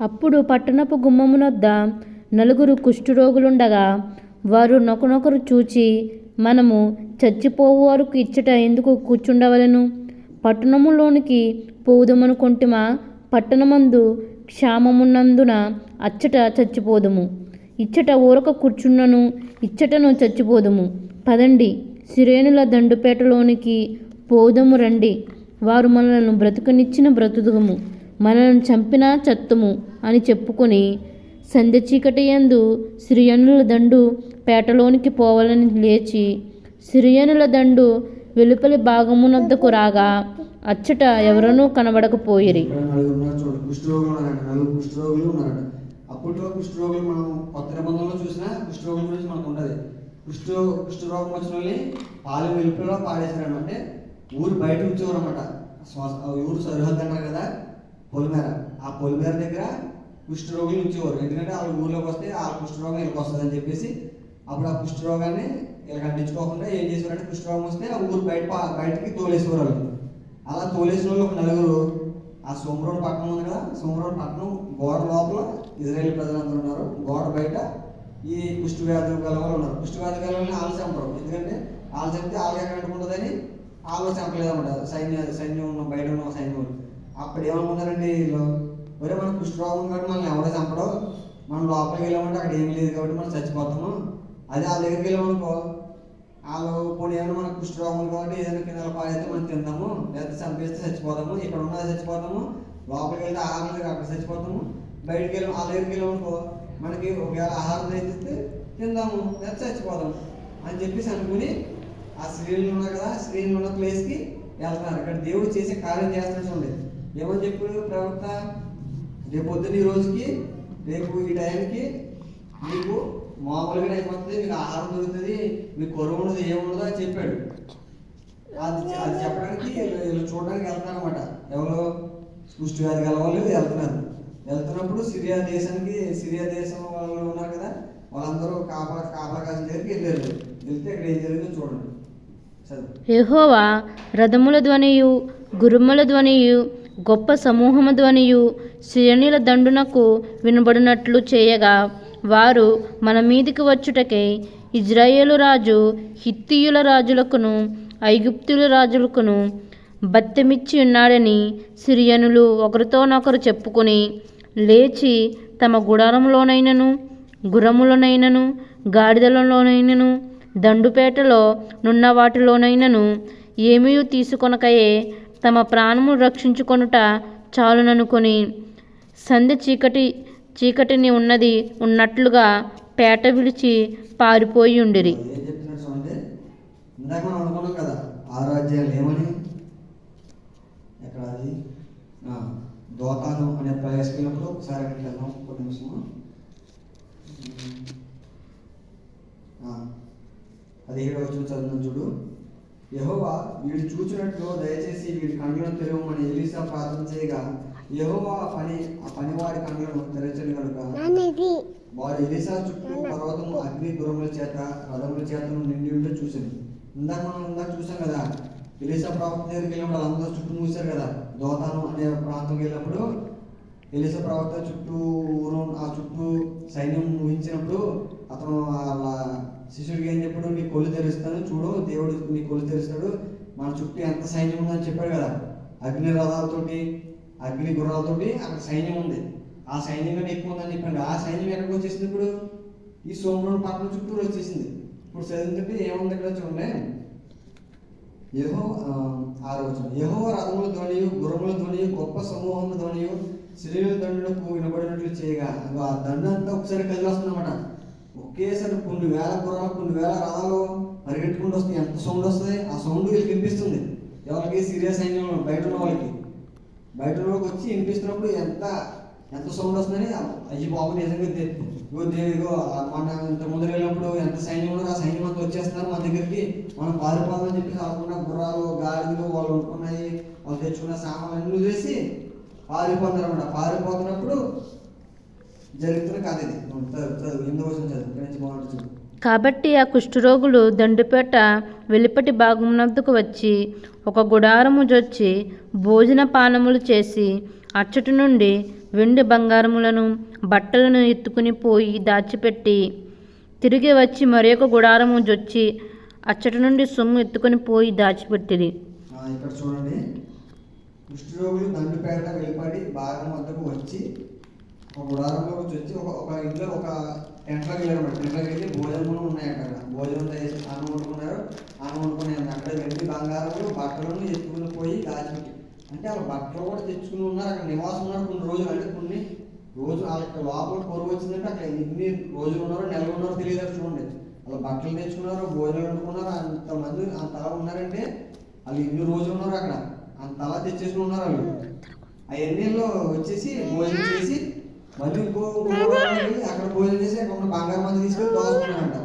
అప్పుడు పట్టణపు గుమ్మమునొద్ద 4 కుష్ఠరోగులుండగా వారు నొకనొకరు చూచి, మనము చచ్చిపోవు వరకు ఇచ్చట ఎందుకు కూర్చుండవలెను? పట్టణములోనికి పోవుదమనుకొంటిమా? పట్టణమందు క్షామమున్నందున అచ్చట చచ్చిపోదుము. ఇచ్చట ఊరక కూర్చున్నను, ఇచ్చటను చచ్చిపోదుము. పదండి, సిరేనుల దండుపేటలోనికి పోవుదము రండి. వారు మనలను బ్రతుకనిచ్చిన బ్రతుకుము, మనలను చంపినా చత్తుము అని చెప్పుకొని సంధ్య చీకటియందు సిరియనుల దండు పేటలోనికి పోవాలని లేచి సిరియనుల దండు వెలుపలి భాగమునొద్దకు రాగా అచ్చట ఎవరనూ కనబడకపోయిరి. అప్పట్లో కుష్ఠరోగులు మనం కొత్త నిబంధనలో చూసినా కుష్ఠరోగుల గురించి మనకు ఉంటుంది. కుష్ఠరోగం వచ్చిన వాళ్ళని పాలు వెలుపులో పాడేశారు. అంటే ఊరు బయట ఉంచేవారు అనమాట. ఊరు సరిహద్దు అంటారు కదా, పొలిమేర. ఆ పొలిమేర దగ్గర కుష్ఠరోగులు ఉంచేవారు. ఎందుకంటే వాళ్ళ ఊర్లోకి వస్తే ఆ కుష్ఠరోగం వీళ్ళకి వస్తుంది అని చెప్పేసి అప్పుడు ఆ కుష్ఠరోగాన్ని వీళ్ళకి అంటించుకోకుండా ఏం చేసేవారంటే కుష్ఠరోగం వస్తే ఆ ఊరు బయటికి తోలేసేవారు వాళ్ళు. అలా తోలేసిన వాళ్ళు ఒక 4 ఆ సోమరోడ్ పట్టణం ఉంది కదా, సోమరోడ్ పట్టణం గోడ లోపల ఇజ్రాయేల్ ప్రజలందరూ ఉన్నారు. గోడ బయట ఈ కుష్ఠవ్యాధులు గల వాళ్ళు ఉన్నారు. కుష్ఠవ్యాధి గల వాళ్ళని వాళ్ళు చంపరు. ఎందుకంటే వాళ్ళు చంపితే వాళ్ళకి ఎక్కడ అంటుకుంటుందని వాళ్ళు చంపలేదన్నమాట. సైన్యం ఉన్న బయట ఉన్న సైన్యం. అప్పుడు ఏమనుకున్నారండి వీళ్ళు, ఒరే మనం కుష్ఠరోగం కాబట్టి మనల్ని ఎవరో చంపడం, మనం లోపలికి వెళ్ళామంటే అక్కడ ఏమీ లేదు కాబట్టి మనం చచ్చిపోతాము. అదే వాళ్ళ దగ్గరికి వెళ్ళామనుకో, వాళ్ళు పోనీ ఏమైనా మనకు కుష్ఠరోగం కాబట్టి ఏదైనా కింద పాడైతే మనం తిందాము, లేకపోతే చంపేస్తే చచ్చిపోతాము, ఇక్కడ ఉన్నది చచ్చిపోతాము, లోపలికి వెళ్తే ఆహారం దగ్గర అక్కడ చచ్చిపోతాము, బయటికి వెళ్ళాము వాళ్ళ దగ్గరికి వెళ్ళామనుకో మనకి ఒకవేళ ఆహారం తెచ్చిస్తే తిందాము లేకపోతే చచ్చిపోదాము అని చెప్పేసి అనుకుని ఆ స్త్రీలు ఉన్నారు కదా, స్త్రీలు ఉన్న ప్లేస్కి వెళ్తున్నారు. ఇక్కడ దేవుడు చేసే కార్యం చేస్తున్నట్టు ఉండేది. ఏమని చెప్పాడు ప్రవక్త, రేపు పొద్దున్న ఈ రోజుకి, రేపు ఈ టైంకి మీకు మామూలుగా అయిపోతుంది, మీకు ఆహారం దొరుకుతుంది, మీకు కొరువు ఉండదు, ఏముండదు అని చెప్పాడు. అది చెప్పడానికి వీళ్ళు చూడడానికి వెళ్తారనమాట. ఎవరు కుష్ఠవ్యాధి గల వాళ్ళు వెళ్తున్నప్పుడు సిరియా దేశం వాళ్ళు ఉన్నారు కదా, వాళ్ళందరూ కాపలా కాసిన దగ్గరికి వెళ్ళారు. వెళ్తే ఇక్కడ ఏం జరిగిందో చూడండి. యెహోవా రథముల ధ్వనియు గుర్రముల ధ్వనియు గొప్ప సమూహము ధ్వనియు సిరియనుల దండునకు వినబడినట్లు చేయగా వారు మన మీదికి వచ్చుటకై ఇజ్రాయేలు రాజు హిత్తీయుల రాజులకును ఐగుప్తుల రాజులకును బత్తెమిచ్చి ఉన్నాడని సిరియనులు ఒకరితోనొకరు చెప్పుకొని లేచి తమ గుడారంలోనైనను గుర్రములనైనను గాడిదలలోనైనను దండుపేటలో నున్న వాటిలోనైనను ఏమీ తీసుకొనకయే తమ ప్రాణము రక్షించుకొనుట చాలుననుకొని సంధ్య చీకటిని ఉన్నట్లుగా పేట విడిచి పారిపోయి ఉండిరి. ఇందాక మనం అనుకున్నాం కదా, 6 అధ్యాయాలు ఏమని, ఎక్కడ అది దోతాను అనే ప్రవేశించినప్పుడు ఒకసారి అక్కడికి వెళ్దాం. కొన్ని నిమిషము 17వ వచనం చదువుతాం చూడు. యెహోవా వీడు చూచినట్లు దయచేసి వీడి కండ్లను తెరవమని ఎలీషా ప్రార్థన చేయగా యెహోవా ఆ పనివాడి కండ్లను తెరచని కనుక వారు ఎలీషా చుట్టూ పర్వతము అగ్ని గుర్రముల చేత రథముల చేతను నిండి ఉంటే చూసింది. ఇందాక చూసాం కదా, ఎలీషా ప్రవక్త దగ్గరికి వెళ్ళినప్పుడు వాళ్ళందరూ చుట్టూ మూసారు కదా. దోతాను అనే ప్రాంతంకి వెళ్ళినప్పుడు ఎలీషా ప్రవక్త చుట్టూ సైన్యం ఊహించినప్పుడు అతను వాళ్ళ శిష్యుడికి ఏం చెప్పాడు, నీ కొలు తెరుస్తాను చూడు, దేవుడు నీ కొలు తెరుస్తాడు, మన చుట్టూ ఎంత సైన్యం ఉందని చెప్పాడు కదా. అగ్ని రథాలతోటి అగ్ని గుర్రాలతోటి అక్కడ సైన్యం ఉంది. ఆ సైన్యం కంటే ఎక్కువ ఉందని చెప్పండి. ఆ సైన్యం ఎక్కడికి వచ్చేసింది? ఇప్పుడు ఈ సోమరోడ్ పట్టణం చుట్టూరు వచ్చేసింది. ఇప్పుడు చదువుతుంటే ఏముంది ఇక్కడ చూడండి. 6వ వచనం, యెహోవా రథముల ధ్వనియు గుర్రముల ధ్వనియు గొప్ప సమూహము ధ్వనియు సిరియనుల దండులకు వినబడినట్లు చేయగా ఆ దండు అంతా ఒకసారి కలిసి వస్తుందన్నమాట. ఒకేసారి కొన్ని వేల గుర్రాలు కొన్ని వేల రథాలు పరిగెట్టుకుంటూ వస్తాయి. ఎంత సౌండ్ వస్తుంది, ఆ సౌండ్ వీళ్ళకి వినిపిస్తుంది. ఎవరికి? సిరియా సైన్యంలో బయట ఉన్న వాళ్ళకి వచ్చి వినిపిస్తున్నప్పుడు ఎంత సౌండ్ వస్తుందని, అయ్యి బాబు నిజంగా ఇగో మన ఇంత ముందు వెళ్ళినప్పుడు ఎంత సైన్యం ఉన్నదో ఆ సైన్యం అంతా వచ్చేస్తున్నారు మన దగ్గరికి, మనం పారిపోదామని చెప్పేసి అనుకున్న గుర్రాలు గాడిదలు వాళ్ళు ఉంటున్నాయి, వాళ్ళు తెచ్చుకున్న సామాన్లు అన్నీ వేసి పారిపోతున్నారు అన్నమాట. పారిపోతున్నప్పుడు జరుగుతున్న కథ ఇది. చదువు. కాబట్టి ఆ కుష్ఠరోగులు దండుపేట వెలుపటి భాగమునకు వచ్చి ఒక గుడారము జొచ్చి భోజన పానములు చేసి అచ్చటి నుండి వెండి బంగారములను బట్టలను ఎత్తుకుని పోయి దాచిపెట్టి తిరిగి వచ్చి మరి ఒక గుడారము జొచ్చి అచ్చటి నుండి సొమ్ము ఎత్తుకొని పోయి దాచిపెట్టిరి. ఇక్కడ చూడండి, కుష్ఠరోగులు దండుపేట వెళ్ళిపడి భాగం వద్దకు వచ్చి ఒక గుడారంలోకి వచ్చి ఒక ఇంట్లో ఒక టెంట్లోకి వెళ్ళారు. టెంట్లోకి వెళ్ళి భోజనములు ఉన్నాయి. అక్కడ భోజనం చేసి అన్నం వండుకున్నారు. అన్నం వండుకున్నాయి. అక్కడ వెండి బంగారములు బట్టలను ఎత్తుకుని పోయి దాచిపెట్టి, అంటే వాళ్ళ బట్టలు కూడా తెచ్చుకుని ఉన్నారు. అక్కడ నివాసం ఉన్నారు కొన్ని రోజులు. అంటే కొన్ని రోజులు వాళ్ళకి లోపల కొరువు వచ్చిందంటే అక్కడ ఎన్ని రోజులు ఉన్నారో నెలలు ఉన్నారో తెలియదు. చూడండి, వాళ్ళు బట్టలు తెచ్చుకున్నారు, భోజనాలు వండుకున్నారు. అంతమంది అంతలా ఉన్నారంటే వాళ్ళు ఎన్ని రోజులు ఉన్నారు అక్కడ, అంతలా తెచ్చేసుకుని ఉన్నారు. వాళ్ళు అవన్నీలో వచ్చేసి భోజనం చేసి మళ్ళీ ఇంకో అక్కడ భోజనం చేసి అక్కడ బంగారం మంది తీసుకొని దాచుకున్నారంట.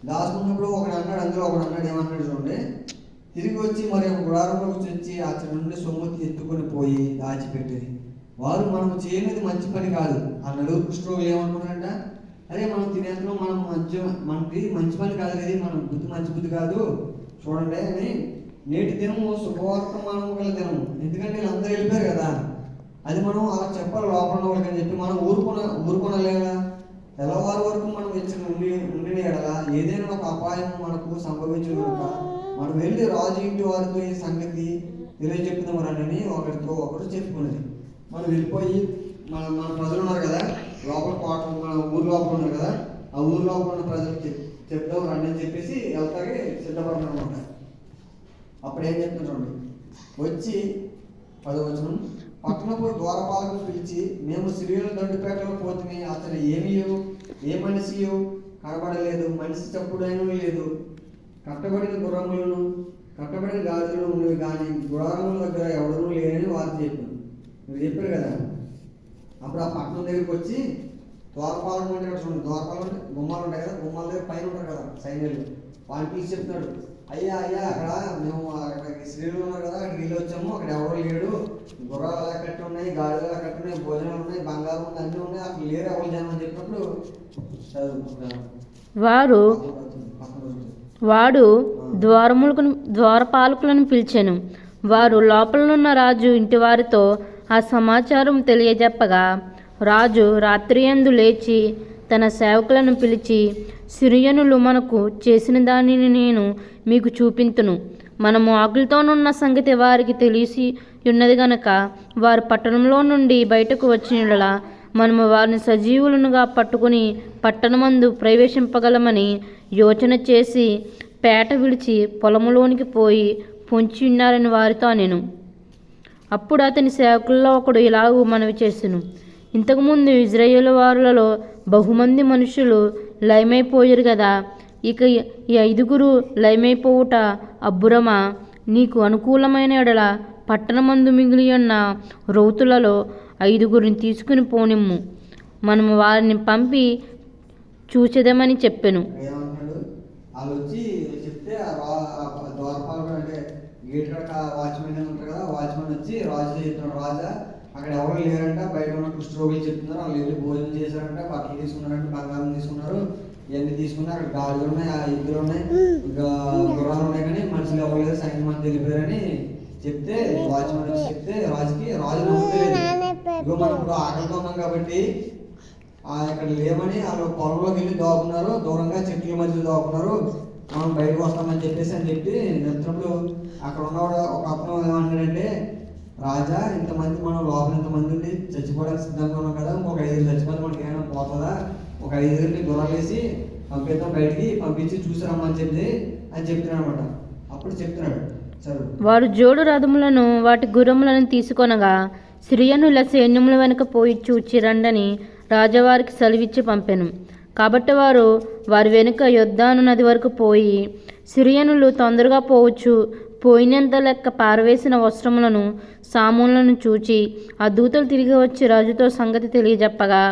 దాచుకున్నప్పుడు ఒకడు అన్నాడు, అందులో ఒకడు అన్నాడు, ఏమన్నాడు చూడండి, తిరిగి వచ్చి మరి ఒక గుడారంలోకి వచ్చి అతడి నుండి సొమ్ము ఎత్తుకొని పోయి దాచిపెట్టేది. వారు మనం చేయనిది మంచి పని కాదు. ఆ నలుగురు కుష్ఠరోగులు ఏమనుకున్నారంట, అరే మనం తినేందులో మనం మనకి మంచి పని కాదు, ఇది మన బుద్ధి మంచి బుద్ధి కాదు చూడండి అని, నేటి దినము శుభవర్తమానము గల దినము, ఎందుకంటే వీళ్ళందరూ వెళ్ళిపోయారు కదా, అది మనం అలా చెప్పాలి లోపల వాళ్ళకి అని చెప్పి మనం ఊరుకొనలేదా. తెల్లవారు వరకు మనం ఉండిన ఎడలా ఏదైనా ఒక అపాయం మనకు సంభవించిన కనుక మనం వెళ్ళి రాజు ఇంటి వారితో ఈ సంగతి తెలియజెప్పుదామని ఒకరితో ఒకరు చెప్పుకున్నది. మనం వెళ్ళిపోయి మన ప్రజలు ఉన్నారు కదా లోపల కోట, మన ఊరు లోపల ఉన్నారు కదా, ఆ ఊరు లోపల ఉన్న ప్రజలకు చెప్దాం రండి అని చెప్పేసి వెళ్తాగే సిద్ధపడతాం అనమాట. అప్పుడు ఏం చెప్తాను చూడండి, వచ్చి 10వ వచనం, పట్టణపు ద్వారపాలకు పిలిచి, మేము సిరియల దండుపేటలో పోతుంది, అతను ఏ మనిషి కనబడలేదు, మనిషి చప్పుడైన లేదు, కట్టబడిన గుర్రములను కట్టబడిన గాజులు ఉన్నవి కానీ గుడారముల దగ్గర ఎవడనూ లేదని వారు చెప్పారు. మీరు చెప్పారు కదా. అప్పుడు ఆ పట్టణం దగ్గరికి వచ్చి ద్వారపాలకం అంటే చూడండి, ద్వారపాలకం అంటే గుమ్మాలు ఉంటాయి కదా, గుమ్మాల దగ్గర పైన ఉంటారు కదా సైన్యులు, వాళ్ళు పిలిచి చెప్తున్నాడు, అయ్యా అక్కడ మేము అక్కడ స్త్రీలు ఉన్నారు కదా, అక్కడికి వెళ్ళి వచ్చాము, అక్కడ ఎవరో లేడు, గుర్రాలు ఎలా కట్టి ఉన్నాయి, గాడిలు ఎలా కట్టి ఉన్నాయి, భోజనాలు ఉన్నాయి, బంగారం ఉంది, అన్నీ ఉన్నాయి, అక్కడ లేరు ఎవరు జనం అని చెప్పినప్పుడు వాడు ద్వారపాలకులను పిలిచెను. వారు లోపలనున్న రాజు ఇంటి వారితో ఆ సమాచారం తెలియజెప్పగా, రాజు రాత్రియందు లేచి తన సేవకులను పిలిచి, సిరియనులు మనకు చేసిన దానిని నేను మీకు చూపింతును. మనము ఆకులతోనున్న సంగతి వారికి తెలిసి ఉన్నది గనక వారు పట్టణంలో నుండి బయటకు వచ్చినలా మనము వారిని సజీవులుగా పట్టుకుని పట్టణమందు ప్రవేశింపగలమని యోచన చేసి పేట విడిచి పొలములోనికి పోయి పొంచి ఉన్నారని వారితో నేను. అప్పుడు అతని సేవకుల్లో ఒకడు ఇలాగూ మనవి చేసెను, ఇంతకుముందు ఇజ్రాయేలు వారులలో బహుమంది మనుషులు లయమైపోయారు కదా, ఇక ఈ 5గురు లయమైపోవుట అబ్బురమా? నీకు అనుకూలమైన ఎడల పట్టణమందు మిగిలి ఉన్న రౌతులలో 5గురిని తీసుకుని పోనిమ్ము, మనము వారిని పంపి చూచెదమని చెప్పెను. వాళ్ళు వచ్చి చెప్తే ద్వారపాలకుడు అంటే గేట్ కడ వాచ్మెన్ ఉంటారు కదా, వాచ్మెన్ వచ్చి రాజుతో చెప్తున్నాడు, రాజా అక్కడ ఎవరు లేరంట, బయట ఉన్న కుష్ఠరోగులు చెప్తున్నారు, వాళ్ళు వెళ్ళి భోజనం చేశారంట, బట్టలు తీసుకున్నారంట, బంగారం తీసుకున్నారు, ఇవన్నీ తీసుకున్నారు, అక్కడ గాడులు ఉన్నాయి, ఆ ఇద్దరు ఉన్నాయి, ఇంకా గుర్రాలు ఉన్నాయి, కానీ మనుషులు ఎవరు లేదు, సైన్యం మంది వెళ్ళిపోయారని చెప్తే వాచ్మెన్ వచ్చి చెప్తే రాజు నమ్మలేదు. ఇగో మనం ఇప్పుడు ఆకలితో ఉన్నాం కాబట్టి ఇక్కడ లేమని వాళ్ళు పొలంలోకి వెళ్ళి దాక్కున్నారు, దూరంగా చెట్ల మధ్యలో దాక్కున్నారు, మనం బయటకు వస్తామని చెప్పేసి అని చెప్పి చెప్తున్నప్పుడు అక్కడ ఉన్నవాడు ఒక అప్పుడు ఏమంటాడంటే, రాజా ఇంతమంది మనం లోపల ఇంతమంది ఉండి చచ్చిపోవడానికి సిద్ధంగా ఉన్నాం కదా, ఇంకొక 5 చచ్చిపోతే మనకి ఏమైనా పోతుందా, ఒక 5 గుర్రాలు వేసి పంపిద్దాం, బయటికి పంపించి చూసిరమ్మని చెప్పి అని చెప్తున్నాడు అనమాట. అప్పుడు చెప్తున్నాడు, వారు జోడు రథములను వాటి గుర్రములను తీసుకొనగా సిరియనుల సైన్యముల వెనుక పోయి చూచిరండని రాజవారికి సెలవిచ్చి పంపెను. కాబట్టి వారి వెనుక యొర్దాను నది వరకు పోయి, సిరియనులు తొందరగా పోవచ్చు, పోయినంత లెక్క పారవేసిన వస్త్రములను సామాన్లను చూచి ఆ దూతలు తిరిగి వచ్చి రాజుతో సంగతి తెలియజెప్పగా,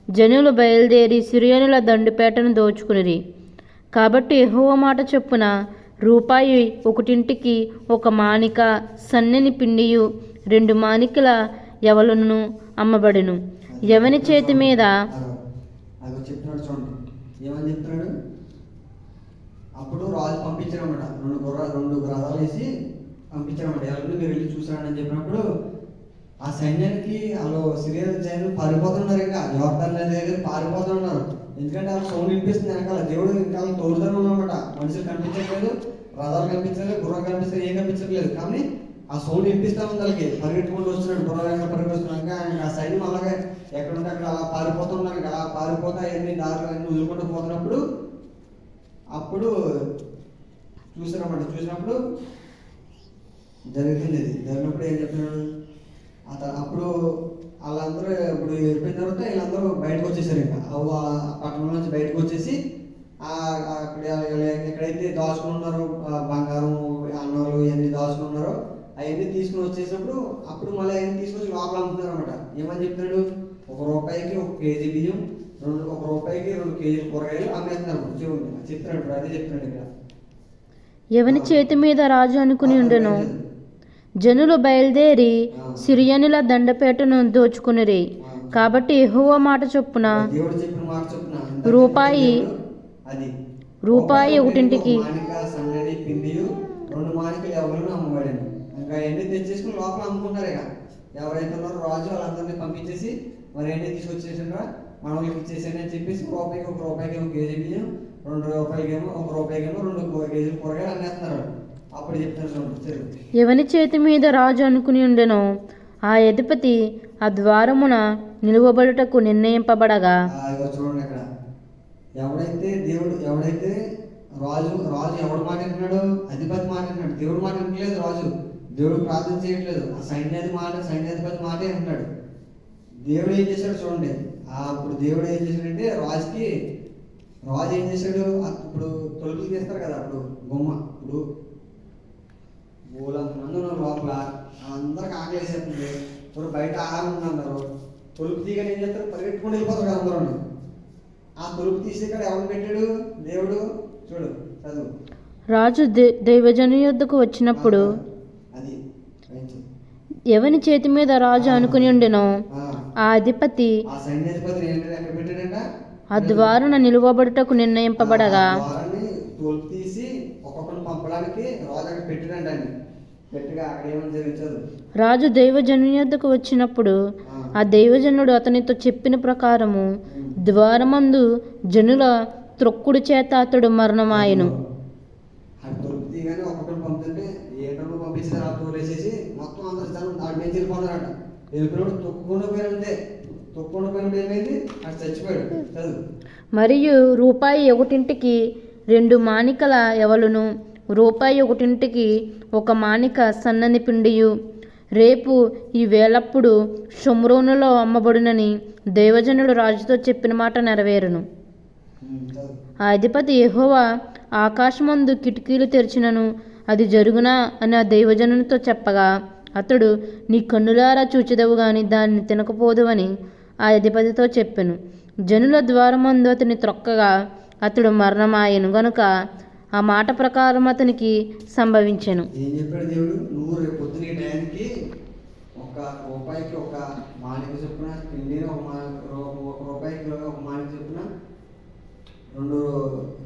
జనులు బయలుదేరి సిరియనుల దండుపేటను దోచుకునిరి. కాబట్టి యెహోవా మాట చొప్పున రూపాయి 1 1 మాణిక సన్నని పిండియు 2 మాణికల యవలును అమ్మబడెను. ఎవని చేతి మీద చెప్తున్నాడు చూడండి, ఏమని చెప్తున్నాడు. అప్పుడు రాజు పంపించారన్నమాట, 2 రథాలు వేసి పంపించారన్నమాట, ఎవరిని మీరు వెళ్ళి చూసారని చెప్పినప్పుడు ఆ సైన్యానికి వాళ్ళు సిరియా సైన్యం పారిపోతున్నారు, ఇంకా యోర్దాన్ నది దగ్గర పారిపోతున్నారు. ఎందుకంటే వాళ్ళు సౌండ్ వినిపిస్తుంది వెనకాల. దేవుడు ఇంకా తోడుతూనే ఉన్నమాట. మనుషులు కనిపించట్లేదు, రథాలు కనిపించలేదు, గుర్రం కనిపిస్తుంది, ఏం కనిపించట్లేదు. కానీ ఆ సౌండ్ వినిపిస్తా ఉంది వాళ్ళకి. పరిగెట్టుకుంటూ వస్తున్నాడు, గుర్రం వెనక పరిగెట్టుస్తున్నాడు. ఇంకా ఆ సైన్యం అలాగే ఎక్కడుంటే అక్కడ అలా పారిపోతున్నారు. ఇంకా అలా పారిపోతా అన్ని దారులు అన్ని వదులుకుంటూ పోతున్నప్పుడు అప్పుడు చూసినప్పుడు జరిగింది. ఇది జరిగినప్పుడు ఏం చెప్తున్నాడు అప్పుడు వాళ్ళందరూ ఇప్పుడు వెళ్ళిపోయిన తర్వాత వీళ్ళందరూ బయటకు వచ్చేసారు. ఇంకా ఆ పట్టణం నుంచి బయటకు వచ్చేసి అక్కడ ఎక్కడైతే దాచుకుని ఉన్నారో బంగారం అన్నాలు ఇవన్నీ దాచుకుని ఉన్నారో అవన్నీ తీసుకుని వచ్చేసినప్పుడు అప్పుడు మళ్ళీ అవన్నీ తీసుకొచ్చి లోపల అమ్ముతున్నారు అనమాట. ఏమని చెప్తున్నాడు, ₹1 1 కేజీ బియ్యం, ₹1 2 కేజీలు కూరగాయలు అమ్మేస్తున్నారు. చెప్తున్నాడు, అదే చెప్తున్నాడు ఇక్కడ. ఎవని చేతి మీద రాజు అనుకుని ఉండెను. జనులు బయలుదేరి సిరియనుల దండపేటను దోచుకునిరి. కాబట్టి యెహోవా మాట చొప్పున రూపాయి 1 సన్నడి పిండియు 2 మానికలు ఎవరు అమ్మబడింది. ఇంకా ఎన్ని తెచ్చేసుకుని లోపల అమ్ముకుంటారు. ఇక ఎవరైతే ఉన్నారో రాజు వాళ్ళందరినీ పంపించేసి మరి ఎన్ని తీసుకొచ్చేసిండ్రా మన వాళ్ళకి ఇచ్చేసాను అని చెప్పేసి ₹1 1 కేజీ బియ్యం, ₹2 2 కేజీలు కూరగాయలు అమ్మేస్తున్నారు. అప్పుడు చెప్తారు, ఎవని చేతి మీద రాజు అనుకుని ఉండెనో ఆ అధిపతి ఆ ద్వారమున నిలువబడుటకు నిర్ణయింపబడగా. చూడండి ఇక్కడ ఎవడైతే రాజు ఎవడు మాట వింటున్నాడు, అధిపతి మాట వింటున్నాడు. దేవుడు మాట వినట్లేదు రాజు, దేవుడు ప్రార్థన చేయట్లేదు. ఆ సైన్యాధిపతి మాటే వింటున్నాడు. దేవుడు ఏం చేశాడు చూడండి. ఇప్పుడు దేవుడు ఏం చేశాడంటే రాజు ఏం చేశాడు, ఇప్పుడు తలుపులు తీస్తారు కదా, అప్పుడు బొమ్మ ఇప్పుడు మంది ఉన్నారు లోపల, అందరికి ఆకలి వేసేస్తుంది. ఇప్పుడు బయట ఆహారం ఉందన్నారు. తలుపు తీయగానే ఏం చేస్తారు, పరిగెట్టుకుని వెళ్ళిపోతారు కదా అందరూ. ఆ తలుపు తీసి ఇక్కడ ఎవరు పెట్టాడు దేవుడు, చూడు చదువు. రాజు దైవజను యొద్దకు వచ్చినప్పుడు అది ఎవని చేతి మీద రాజు అనుకుని ఉండెనో ఆ అధిపతి ఆ సైన్యాధిపతి ఎక్కడ పెట్టాడంట, ఆ ద్వారున నిలువబడుటకు నిర్ణయింపబడగా. తలుపు తీసి ఒక్కొక్కరిని పంపడానికి రాజు అక్కడ పెట్టాడంట. అని గట్టిగా అక్కడ ఏమని జరిగించదు. రాజు దైవజను యొద్దకు వచ్చినప్పుడు ఆ దైవజనుడు అతనితో చెప్పిన ప్రకారము ద్వారమందు జనుల త్రొక్కుడు చేత అతడు మరణమాయెను. తలుపు తీయగానే ఒక్కొక్కరిని పంపుతుంటే ఏటప్పుడు పంపించారు. ఆ తోలు వేసేసి మొత్తం అందరు జనం దాడి నుంచి వెళ్ళిపోతారట. వెళ్ళిపోయినప్పుడు తొక్కుకుండా పోయినప్పుడు ఏమైంది, అక్కడ చచ్చిపోయాడు. చదువు. మరియు ₹1 2 మానికల ఎవలును, ₹1 1 మానిక సన్నని పిండియు రేపు ఈ వేళప్పుడు షోమ్రోనులో అమ్మబడునని దైవజనుడు రాజుతో చెప్పిన మాట నెరవేరును. ఆ అధిపతి యెహోవా ఆకాశమందు కిటికీలు తెరిచినను అది జరుగునా అని ఆ దైవజనునితో చెప్పగా అతడు, నీ కన్నులారా చూచెదవు గాని దాన్ని తినకపోదు అని ఆ అధిపతితో చెప్పెను. జనుల ద్వారమందు అతని త్రొక్కగా అతడు మరణమాయెను గనుక ఆ మాట ప్రకారం అతనికి సంభవించెను. ఏం చెప్పాడు దేవుడు, నువ్వు రేపు పొద్దున ఈ టైంకి ₹1 1 మానిక చొప్పున పిండి, ₹1 1 మానిక చొప్పున 2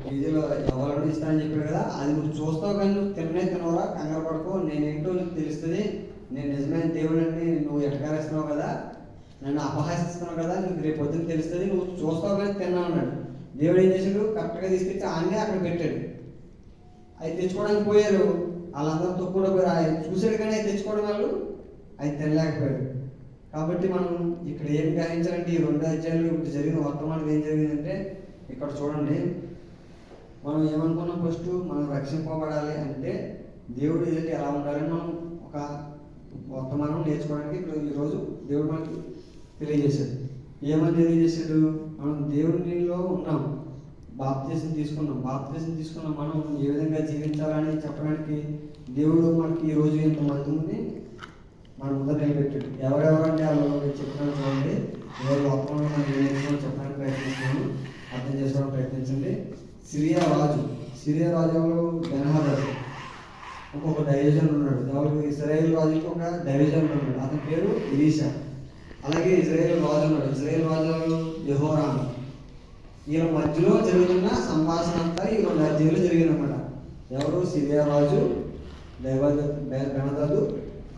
కేజీలు ఎవరు ఇస్తానని చెప్పాడు కదా. అది నువ్వు చూస్తావు కానీ నువ్వు తినవరా, కంగారు పడుకో. నేనేంటో నీకు తెలుస్తుంది. నేను నిజమైన దేవుడిని నువ్వు ఎటకారేస్తున్నావు కదా, నన్ను అపహాసిస్తున్నావు కదా, నీకు రేపు పొద్దున తెలుస్తుంది. నువ్వు చూస్తావు కానీ తిన్నావు అన్నాడు. దేవుడు ఏం చేశాడు, కరెక్ట్గా తీసుకొచ్చి ఆన్నే అక్కడ పెట్టాడు. అవి తెచ్చుకోవడానికి పోయారు. వాళ్ళందరూ తొక్కుకుండా పోయారు. ఆయన చూశాడు కానీ అవి తెచ్చుకోవడం వాళ్ళు అవి తినలేకపోయారు. కాబట్టి మనం ఇక్కడ ఏం గ్రహించాలంటే ఈ 2 అధ్యాయాలు ఇప్పుడు జరిగిన వర్తమానం ఏం జరిగిందంటే ఇక్కడ చూడండి. మనం ఏమనుకున్నాం, ఫస్ట్ మనం రక్షింపబడాలి అంటే దేవుడు ఎదుటి ఎలా ఉండాలని మనం ఒక వర్తమానం నేర్చుకోవడానికి ఇప్పుడు ఈరోజు దేవుడు మనకి తెలియజేశాడు. ఏమని తెలియజేశాడు, మనం దేవునిలో ఉన్నాం, బాప్తిసం తీసుకున్నాం మనం ఏ విధంగా జీవించాలని చెప్పడానికి దేవుడు మనకి ఈరోజు ఇంతమందిని మన ముందర నిలబెట్టాడు. ఎవరెవరంటే వాళ్ళు చెప్పడానికి చూడండి. ఎవరు వర్తమానం మనం నేర్చుకోవడం చెప్పడానికి ప్రయత్నిస్తున్నాను, అర్థం చేసుకోవడానికి ప్రయత్నించండి. సిరియా రాజు ఎవరు, బెన్హదదు. ఇంకొక డైవిజన్ ఉన్నాడు. ఎవరు, ఇజ్రాయేల్ రాజుకి ఒక డైవిజన్ ఉన్నాడు. అతని పేరు ఎలీషా. అలాగే ఇజ్రాయేల్ రాజు ఉన్నాడు. ఇజ్రాయేల్ రాజు యెహోరాము. వీళ్ళ మధ్యలో జరుగుతున్న సంభాషణ అంతా ఈ 2 అధ్యాయాలు జరిగిందన్నమాట. ఎవరు, సిరియా రాజు బెన్హదదు,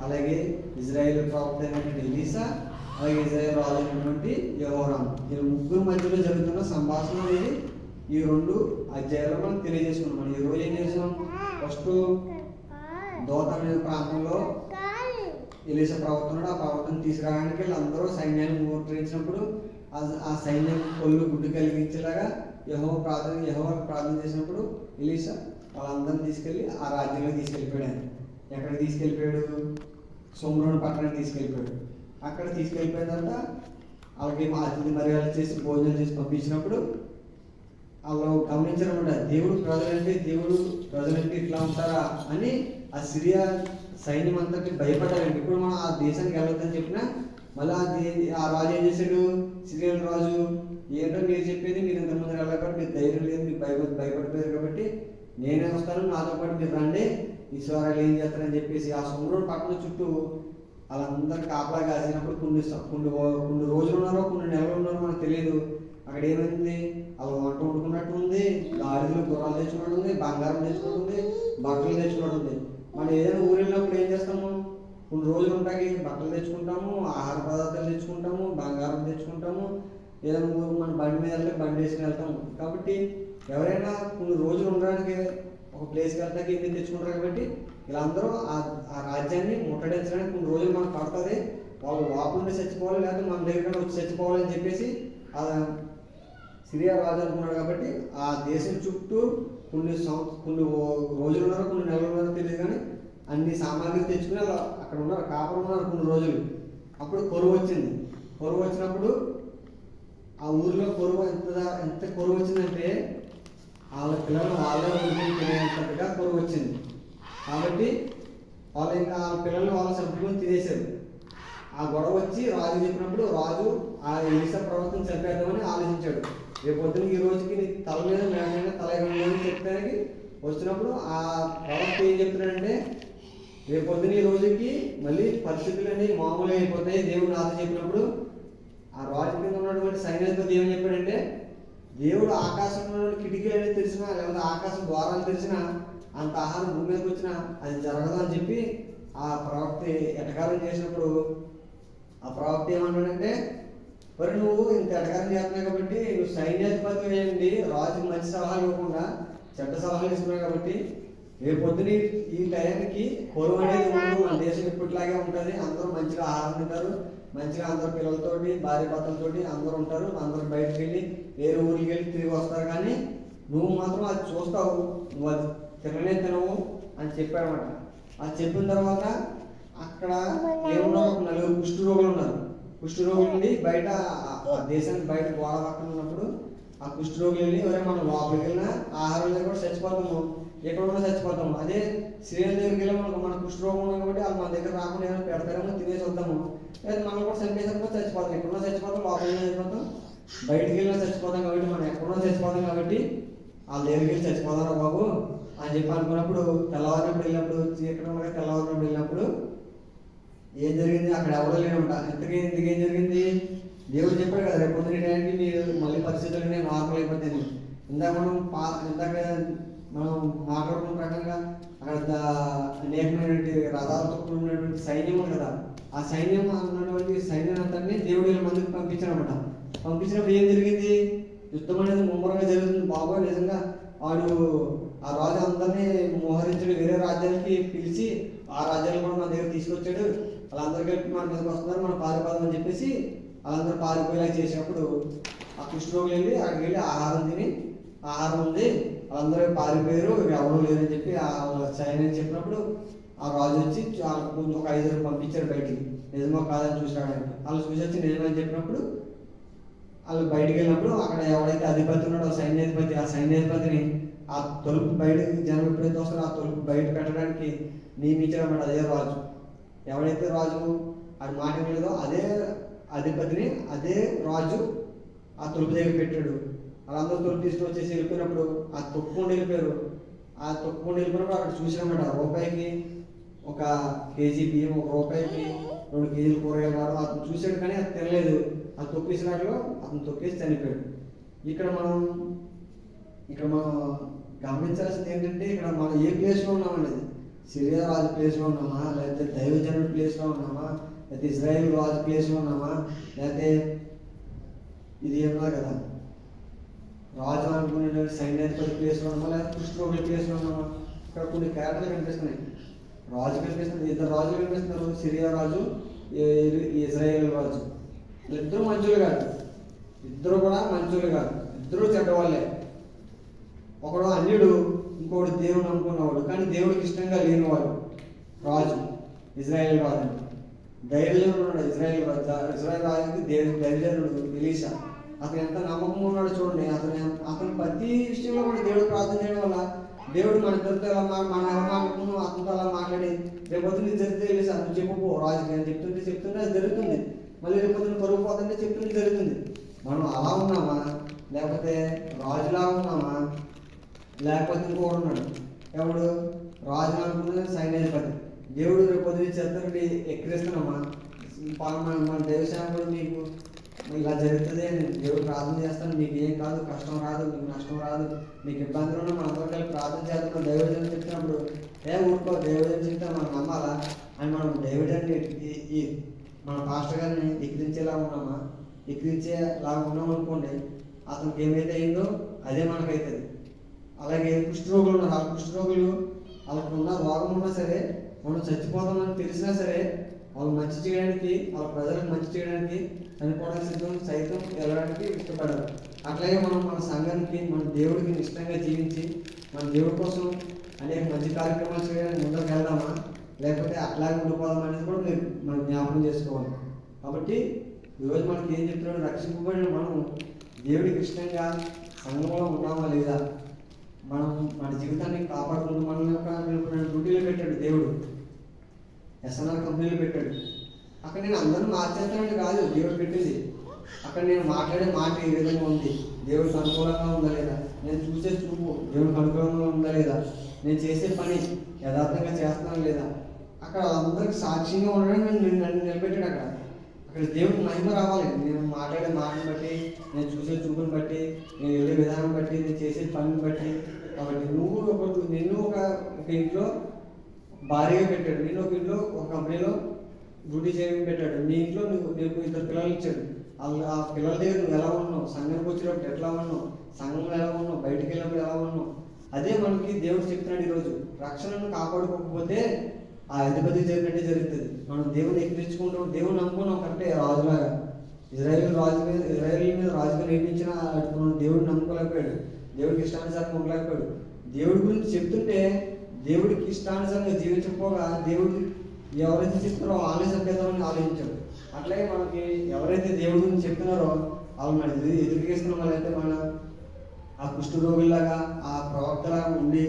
అలాగే ఇజ్రాయేల్ ప్రవక్త అయినటువంటి ఎలీసా, అలాగే ఇజ్రాయేల్ రాజు అయినటువంటి యెహోరాము. ఈ ముగ్గురు మధ్యలో జరుగుతున్న సంభాషణ అనేది ఈ 2 అధ్యాయాలు మనం తెలియజేసుకున్నాం. మనం ఈ రోజు ఏం చేసాం? ఫస్ట్ దోత అనే ప్రాంతంలో ఎలీసా ప్రవక్తనుడు, ఆ ప్రవక్తను తీసుకురావడానికి వీళ్ళందరూ సైన్యాన్ని మోహరించినప్పుడు ఆ సైన్యం కొల్లు గుడ్డు కలిగించేలాగా యెహోవాకు ప్రార్థన చేసినప్పుడు ఎలీసా వాళ్ళందరినీ తీసుకెళ్ళి ఆ రాజ్యంలో తీసుకెళ్ళిపోయాడు. ఎక్కడికి తీసుకెళ్ళిపోయాడు? సోమ్రోను పట్టణానికి తీసుకెళ్ళిపోయాడు. అక్కడ తీసుకెళ్ళిపోయిన తర్వాత వాళ్ళకి అతిథి మర్యాదలు చేసి భోజనం చేసి పంపించినప్పుడు వాళ్ళు గమనించారన్నమాట, దేవుడు ప్రజలంటే ఇట్లా ఉంటారా అని ఆ సిరియా సైన్యం అంతటి భయపడ్డారండి. ఇప్పుడు మనం ఆ దేశానికి వెళ్ళొద్దని చెప్పినా మళ్ళీ ఆ రాజు ఏం చేశాడు? సిరియన్ రాజు, ఏంటో మీరు చెప్పేది, మీరు ఇంతకుముందు వెళ్ళకపోతే మీరు ధైర్యం లేదు, మీరు భయపడిపోయారు కాబట్టి నేనే వస్తాను, నాతో పాటు మీరు రండి, ఈ స్వరాలు ఏం చేస్తారని చెప్పేసి ఆ సోమ్రోను పట్టణం చుట్టూ వాళ్ళందరూ కాపలా కాసినప్పుడు కొన్ని రోజులు ఉన్నారో కొన్ని నెలలు ఉన్నారో మనకు తెలియదు. అక్కడ ఏమైంది? అలా వంట వండుకున్నట్టు ఉంది, గాడిలో గుర్రాలు తెచ్చుకున్నట్టు ఉంది, బంగారం తెచ్చుకున్నట్టు ఉంది, బట్టలు తెచ్చుకున్నట్టు ఉంది. మనం ఏదైనా ఊరు వెళ్ళినప్పుడు ఏం చేస్తాము? కొన్ని రోజులు ఉంటాకి బట్టలు తెచ్చుకుంటాము, ఆహార పదార్థాలు తెచ్చుకుంటాము, బంగారం తెచ్చుకుంటాము. ఏదైనా ఊరు మన బండి మీద వెళ్తే బండి వేసుకుని వెళ్తాము. కాబట్టి ఎవరైనా కొన్ని రోజులు ఉండడానికి ఒక ప్లేస్కి వెళ్తాకి ఏమి తెచ్చుకుంటారు. కాబట్టి వీళ్ళందరూ ఆ రాజ్యాన్ని ముట్టడించడానికి కొన్ని రోజులు మనకు పడుతుంది. వాళ్ళు లోపల చచ్చిపోవాలి, లేకపోతే మన దగ్గర వచ్చి చచ్చిపోవాలని చెప్పేసి ఆ సిరియా రాజు అనుకున్నాడు. కాబట్టి ఆ దేశం చుట్టూ కొన్ని రోజులు ఉన్నారో కొన్ని నెలలు ఉన్నారో తెలియదు, కానీ అన్ని సామాగ్రి తెచ్చుకుని అక్కడ ఉన్నారు, కాపురం ఉన్నారు కొన్ని రోజులు. అప్పుడు కరువు వచ్చింది. కరువు వచ్చినప్పుడు ఆ ఊరిలో కరువు ఎంత కరువు వచ్చిందంటే వాళ్ళ పిల్లలు వాళ్ళే ఊరికి తినేంతగా కరువు వచ్చింది. కాబట్టి వాళ్ళు ఇంకా ఆ పిల్లల్ని వాళ్ళు చంపుకొని తినేశారు. ఆ గొడవ వచ్చి రాజు చెప్పినప్పుడు రాజు ఆ ఎలీసా ప్రవక్తను చంపేద్దామని ఆలోచించాడు. రేపు పొద్దున ఈ రోజుకి నీ తల మీద మేడ మీద తల ఎగరని చెప్పడానికి వచ్చినప్పుడు ఆ ప్రవక్త ఏం చెప్తున్నాడంటే, రేపు పొద్దున ఈ రోజుకి మళ్ళీ పరిస్థితులన్నీ మామూలు అయిపోతాయి దేవుడు నాతో చెప్పినప్పుడు. ఆ రాజు కింద ఉన్నటువంటి సైన్యాధిపతి ఏమని చెప్పాడంటే, దేవుడు ఆకాశంలో కిటికీలు అనేది తెరిచినా, లేకపోతే ఆకాశం ద్వారాలు తెరిచినా, అంత ఆహారం భూమి మీదకి వచ్చినా అది జరగదు అని చెప్పి ఆ ప్రవక్త ఎటకారం చేసినప్పుడు ఆ ప్రవక్త ఏమన్నాడంటే, మరి నువ్వు ఇంత ఎటకారం చేస్తున్నావు కాబట్టి నువ్వు సైన్యాధిపతి వేయండి, రాజుకి మంచి సలహాలు ఇవ్వకుండా చెడ్డ సలహాలు ఇస్తున్నావు కాబట్టి రేపు పొద్దున ఈ టైంకి కరువు అనేది ఉండదు, మన దేశం ఇప్పటిలాగే ఉంటుంది, అందరూ మంచిగా ఆహారం తింటారు, మంచిగా అందరు పిల్లలతోటి భార్య భర్తలతోటి అందరూ ఉంటారు, అందరూ బయటకు వెళ్ళి వేరే ఊరికి వెళ్ళి తిరిగి వస్తారు. కానీ నువ్వు మాత్రం అది చూస్తావు, నువ్వు అది తినవు అని చెప్పాడనమాట. అది చెప్పిన తర్వాత అక్కడ ఏమున్నారు? ఒక 4 కుష్టి రోగులు ఉన్నారు. కుష్టి రోగులు నుండి బయట ఆ దేశానికి బయట గోడ పక్కన ఉన్నప్పుడు ఆ కుష్టి రోగులు వెళ్ళి ఎవరైనా మనం లోపలికి వెళ్ళినా ఆహారం లేక కూడా చచ్చిపోతాము, ఎక్కడ ఉన్నా చచ్చిపోతాము. అదే శ్రీల దగ్గరికి వెళ్ళి మన కుష్టి రోగం ఉన్నాం కాబట్టి వాళ్ళు మన దగ్గర రాకుండా ఏమైనా పెడతారేమో తినేసి వద్దాము, లేదా మనం కూడా చంపేసరికి చచ్చిపోతాం, ఎక్కడున్నా చచ్చిపోతాం, లోపలికి చచ్చిపోతాం, బయటికి వెళ్ళినా చచ్చిపోతాం. కాబట్టి మనం ఎక్కడున్నా చచ్చిపోతాం కాబట్టి వాళ్ళ దగ్గరికి వెళ్ళి చచ్చిపోతారా బాబు అని చెప్పి అనుకున్నప్పుడు తెల్లవారినప్పుడు వెళ్ళినప్పుడు చీకటి ఉండగా తెల్లవారినప్పుడు వెళ్ళినప్పుడు ఏం జరిగింది? అక్కడ ఎవరో లేనమాట. ఎందుకు ఏం జరిగింది? దేవుడు చెప్పాడు కదా, రేపు పొద్దున టైంకి మీరు మళ్ళీ పరిస్థితులన్నీ నార్మల్ అయిపోతాయి. ఇందాక మనం మాట్లాడుకున్న ప్రకారంగా అక్కడ అనేకమైనటువంటి రథాలతో కూడినటువంటి సైన్యం ఉంది కదా, ఆ సైన్యం అన్నటువంటి సైన్యం అంతటినీ దేవుడు 7 మందికి పంపించాడనమాట. పంపించినప్పుడు ఏం జరిగింది? యుద్ధం అనేది ముమ్మరంగా జరుగుతుంది. బాబోయ్ నిజంగా వాడు ఆ రాజు అందరినీ మోహరించాడు, వేరే రాజ్యానికి పిలిచి ఆ రాజ్యాన్ని కూడా మన దగ్గర తీసుకొచ్చాడు, వాళ్ళందరూ కలిపి మన మీదకి వస్తున్నారు, మనం పారిపోదామని చెప్పేసి వాళ్ళందరూ పారిపోయేలా చేసినప్పుడు ఆ కుష్ఠరోగులు వెళ్ళి అక్కడికి వెళ్ళి ఆహారం తిని, ఆహారం ఉంది వాళ్ళందరూ పారిపోయారు, ఎవరూ లేరని చెప్పి ఆ సైన్యం చెప్పినప్పుడు ఆ రాజు వచ్చి కొంచెం ఒక 5 పంపించారు బయటికి, నిజమో కాదని చూసాడానికి. వాళ్ళు చూసి వచ్చి నిజమని చెప్పినప్పుడు వాళ్ళు బయటికి వెళ్ళినప్పుడు అక్కడ ఎవడైతే అధిపతి ఉన్నాడో సైన్యాధిపతి, ఆ సైన్యాధిపతిని ఆ తలుపు బయటకి జనం ఎప్పుడైతే వస్తారో ఆ తలుపు బయట పెట్టడానికి నియమించారన్నమాట. అదే రాజు, ఎవడైతే రాజు అది మాట లేదో అదే అధిపతిని అదే రాజు ఆ తలుపు దగ్గర పెట్టాడు. వాళ్ళందరూ తలుపు తీసుకుని వచ్చేసి వెళ్ళిపోయినప్పుడు ఆ తొక్కుకుండా వెళ్ళిపోయారు. ఆ తొక్కుకుండా వెళ్ళిపోయినప్పుడు అక్కడ చూసామన్నమాట, రూపాయికి 1 కేజీ బియ్యం, 1 రూపాయికి 2 కేజీలు కూరగాయలు వాడు. అతను చూశాడు కానీ అది తినలేదు. ఆ తొక్కేసినట్లు అతను తొక్కేసి చనిపోయాడు. ఇక్కడ మనం గమనించాల్సింది ఏంటంటే, ఇక్కడ మనం ఏ ప్లేస్లో ఉన్నామనేది. సిరియా రాజు ప్లేస్లో ఉన్నామా, లేకపోతే దైవజనుడి ప్లేస్లో ఉన్నామా, లేకపోతే ఇజ్రాయేల్ రాజు ప్లేస్లో ఉన్నామా, లేకపోతే ఇది ఏమన్నా కదా రాజు అనుకునే సైన్యాధిపతి ప్లేస్లో ఉన్నామా, లేకపోతే కుష్ఠరోగుల ప్లేస్లో ఉన్నామా? ఇక్కడ కొన్ని క్యారెక్టర్లు కనిపిస్తున్నాయి. రాజు కనిపిస్తుంది, ఇద్దరు రాజులు కనిపిస్తున్నారు. సిరియా రాజు, ఇజ్రాయేల్ రాజు. ఇద్దరు మంచులు కాదు, ఇద్దరు కూడా మంచులు కాదు, ఇద్దరు చెడ్డవాళ్ళే. ఒకడు అన్యుడు, ఇంకోడు దేవుడు అనుకున్నవాడు, కానీ దేవుడికి ఇష్టంగా లేనివాడు రాజు, ఇజ్రాయేల్ రాజు. దైవజనుడు ఉన్నాడు ఇజ్రాయేల్ రాజు. ఇజ్రాయేల్ రాజుకి దైవజనుడు ఎలీషా. అతను ఎంత నమ్మకంగా ఉన్నాడు చూడండి. అతను ప్రతి విషయంలో కూడా దేవుడు ప్రార్థన చేయడం వల్ల దేవుడు మన ఇద్దరితో ఎలా మన ఎలా మాట్లాడుతున్నాం అతనితో అలా మాట్లాడి రేపొద్దు నీ జరిగితే ఎలీషా నువ్వు చెప్పుకో రాజుకి అని చెప్తుంటే అది జరుగుతుంది. మళ్ళీ రేపొద్దున పరుగు పోతుంటే చెప్తుంటే జరుగుతుంది. మనం అలా ఉన్నామా, లేకపోతే రాజులా ఉన్నామా, లేకపోతే ఇంకోడు ఉన్నాడు ఎవడు రాజు అనుకున్న సైన్యాధిపతి. దేవుడు రేపొద్దు చెత్తకి ఎక్కిరిస్తున్నామా, మన దేవశాంకుడు నీకు ఇలా జరుగుతుంది అని దేవుడు ప్రార్థన చేస్తాను, మీకు ఏం కాదు, కష్టం రాదు, మీకు నష్టం రాదు, మీకు ఇబ్బందులు ఉన్నా మన అందరూ కలిపి ప్రార్థన చేస్తున్నాం దైవజనం చెప్తున్నప్పుడు ఊరుకో దైవజనం చెప్తే మనం నమ్మాలా అని మనం దైవజన్ని మన పాస్టర్ గారిని ఎక్కిరించేలా ఉన్నామా? ఎక్కిరించేలా ఉన్నాం అనుకోండి, అతనికి ఏమైతే అయిందో అదే మనకైతుంది. అలాగే కుష్ఠరోగులు ఉన్నారు. ఆ కుష్ఠరోగులు వాళ్ళకు ఉన్న రోగం ఉన్నా సరే, మనం చచ్చిపోతామని తెలిసినా సరే వాళ్ళు మంచి చేయడానికి, వాళ్ళ ప్రజలకు మంచి చేయడానికి చనిపోవడానికి సైతం వెళ్ళడానికి ఇష్టపడరు. అట్లాగే మనం మన సంఘానికి, మన దేవుడికి ఇష్టంగా జీవించి మన దేవుడి కోసం అనేక మంచి కార్యక్రమాలు చేయడానికి ముందుకు వెళ్దామా, లేకపోతే అట్లాగే ఉండిపోదాం అనేది కూడా మనం జ్ఞాపకం చేసుకోవాలి. కాబట్టి ఈరోజు మనకి ఏం చెప్తున్నాడు, రక్షింపబడిన మనం దేవుడికి ఇష్టంగా సంఘంలో ఉన్నామా లేదా, మనం మన జీవితాన్ని కాపాడుకుంటూ మన యొక్క డ్యూటీలో పెట్టాడు దేవుడు. ఎస్ఎన్ఆర్ కంపెనీలో పెట్టాడు. అక్కడ నేను అందరిని మార్చేస్తానని కాదు దేవుడు పెట్టింది. అక్కడ నేను మాట్లాడే మాట ఏ విధంగా ఉంది, దేవుడికి అనుకూలంగా ఉందా లేదా, నేను చూసే చూపు దేవుడికి అనుకూలంగా ఉందా లేదా, నేను చేసే పని యథార్థంగా చేస్తున్నాను లేదా, అక్కడ అందరికి సాక్షిగా ఉండడానికి నన్ను నిలబెట్టాడు. అక్కడ దేవుడికి మహిమ రావాలి. నేను మాట్లాడే మాటను బట్టి, నేను చూసే చూపుని బట్టి, నేను వెళ్ళే విధానం బట్టి, నేను చేసే పనిని బట్టి. కాబట్టి నిన్ను ఒక ఇంట్లో భారీగా పెట్టాడు, నేను ఒక ఇంట్లో ఒక కంపెనీలో డ్యూటీ చేయడం పెట్టాడు. నీ ఇంట్లో నీకు ఇద్దరు పిల్లలు ఇచ్చాడు. ఆ పిల్లల దగ్గర నువ్వు ఎలా ఉన్నావు, సంఘానికి వచ్చేటప్పుడు ఎట్లా ఉన్నావు, సంఘంలో ఎలా ఉన్నావు, బయటికి వెళ్ళినప్పుడు ఎలా ఉన్నావు, అదే మనకి దేవుడు చెప్తున్నాడు. ఈరోజు రక్షణను కాపాడుకోకపోతే ఆ అధిపతి జరిగినట్టే జరుగుతుంది. మనం దేవుని ఎక్కిరించుకుంటాం, దేవుని నమ్ముకున్నాం కరెక్టే. రాజులాగా ఇజ్రాయేల్ మీద రాజుగా నిర్మించిన దేవుడిని నమ్ముకోలేకపోయాడు, దేవుడికి ఇష్టానుసారంగా ఉండలేకపోయాడు. దేవుడి గురించి చెప్తుంటే దేవుడికి ఇష్టానుసారంగా జీవించకపోగా దేవుడు ఎవరైతే చెప్తున్నారో వాళ్ళే చంపేద్దామని ఆలోచించాడు. అట్లాగే మనకి ఎవరైతే దేవుడి గురించి చెప్తున్నారో వాళ్ళు మన ఎదురుకేస్తున్న వాళ్ళైతే మన ఆ కుష్ఠరోగుల్లాగా, ఆ ప్రవక్తలాగా ఉండి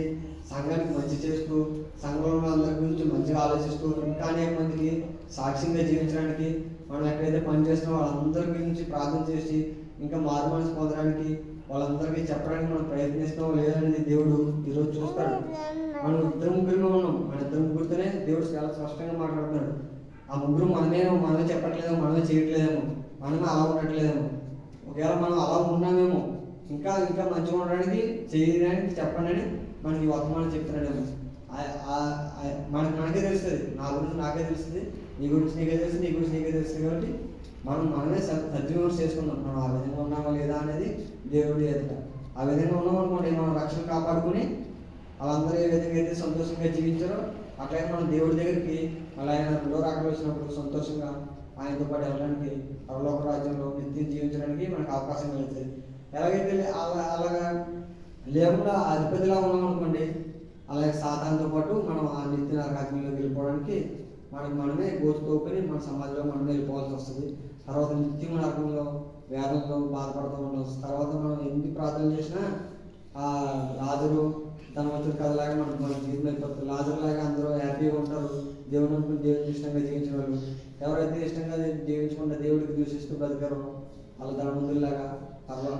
సంఘానికి మంచి చేస్తూ, సంఘంలో ఉన్న అందరి గురించి మంచిగా ఆలోచిస్తూ, ఇంకా అనేక మందికి సాక్ష్యంగా జీవించడానికి, మనం ఎక్కడైతే పనిచేస్తున్నా వాళ్ళందరి గురించి ప్రార్థన చేసి ఇంకా మారు మనసు పొందడానికి, వాళ్ళందరికీ చెప్పడానికి మనం ప్రయత్నిస్తాం లేదనేది దేవుడు ఈరోజు చూస్తాడు. మనం ఇద్దరు ముగ్గురుగా ఉన్నాం. మన ఇద్దరు ముగ్గురితోనే దేవుడు చాలా స్పష్టంగా మాట్లాడుతున్నాడు. ఆ ముగ్గురు మనమే చెప్పట్లేదేమో, మనమే చేయట్లేదేమో, మనమే అలా ఉండట్లేదేమో. ఒకవేళ మనం అలా ఉన్నామేమో, ఇంకా ఇంకా మంచిగా ఉండడానికి, చేయడానికి చెప్పండి అని మనకి వర్తమానం చెప్తున్నాడేమో. మనకే తెలుస్తుంది. నా గురించి నాకే తెలుస్తుంది, నీ గురించి నీకే తెలుస్తుంది, నీ గురించి నీకే తెలుస్తుంది. కాబట్టి మనమే సద్విమర్శ చేసుకుందాం. మనం ఆ విధంగా ఉన్నామా లేదా అనేది దేవుడి ఎదుట. ఆ విధంగా ఉన్నామనుకోండి, మనం రక్షణ కాపాడుకుని వాళ్ళందరూ ఏ విధంగా అయితే సంతోషంగా జీవించారో అట్లాగే మనం దేవుడి దగ్గరికి మళ్ళీ ఆయన రెండో రాకడ వచ్చినప్పుడు సంతోషంగా ఆయనతో పాటు వెళ్ళడానికి, పరలోక రాజ్యంలో నిత్యం జీవించడానికి మనకు అవకాశం కలుగుతుంది. ఎలాగైతే అలాగా లేకుండా అధిపతిలా ఉన్నాం అనుకోండి, అలాగే సాతానుతో పాటు మనం ఆ నిత్య నరకాగ్నిలోకి వెళ్ళిపోవడానికి మనమే గోచుకోకొని మన సమాజంలో మనమే వెళ్ళిపోవాల్సి వస్తుంది. తర్వాత నిత్యం నరకంలో వేదంలో బాధపడుతూ ఉండాల్సి. తర్వాత మనం ఎన్ని ప్రార్థనలు చేసినా ఆ లాజరు ధనవంతుడి కథలాగా మన జీవితం అయిపోతుంది. లాజరులాగా అందరూ హ్యాపీగా ఉంటారు. దేవుని అనుకుని దేవుడికి ఇష్టంగా జీవించిన వాళ్ళు. ఎవరైతే ఇష్టంగా జీవించకుండా దేవుడికి దూషిస్తూ బతికారో వాళ్ళ ధనవంతుల్లాగా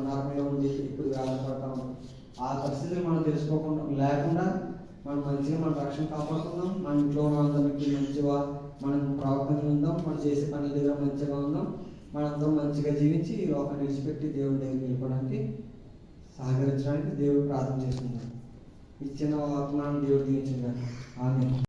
నరకంలో ఉండి ఇప్పుడు వేదపడతాము. ఆ పరిస్థితులు మనం తెలుసుకోకుండా లేకుండా మనం మంచిగా మన రక్షణ కాపాడుకుందాం. మన ఇంట్లో వాళ్ళందరికీ మంచిగా మనం ప్రవర్తనగా ఉందాం. మనం చేసే పనుల దగ్గర మంచిగా ఉందాం. మనందరం మంచిగా జీవించి ఈ లోకాన్ని విడిచిపెట్టి దేవుడి దగ్గరికి వెళ్ళిపోవడానికి సహకరించడానికి దేవుడు ప్రార్థన చేసుకుందాం. ఇచ్చిన వాగ్దానం దేవుడు దీవించింది. ఆమేన్.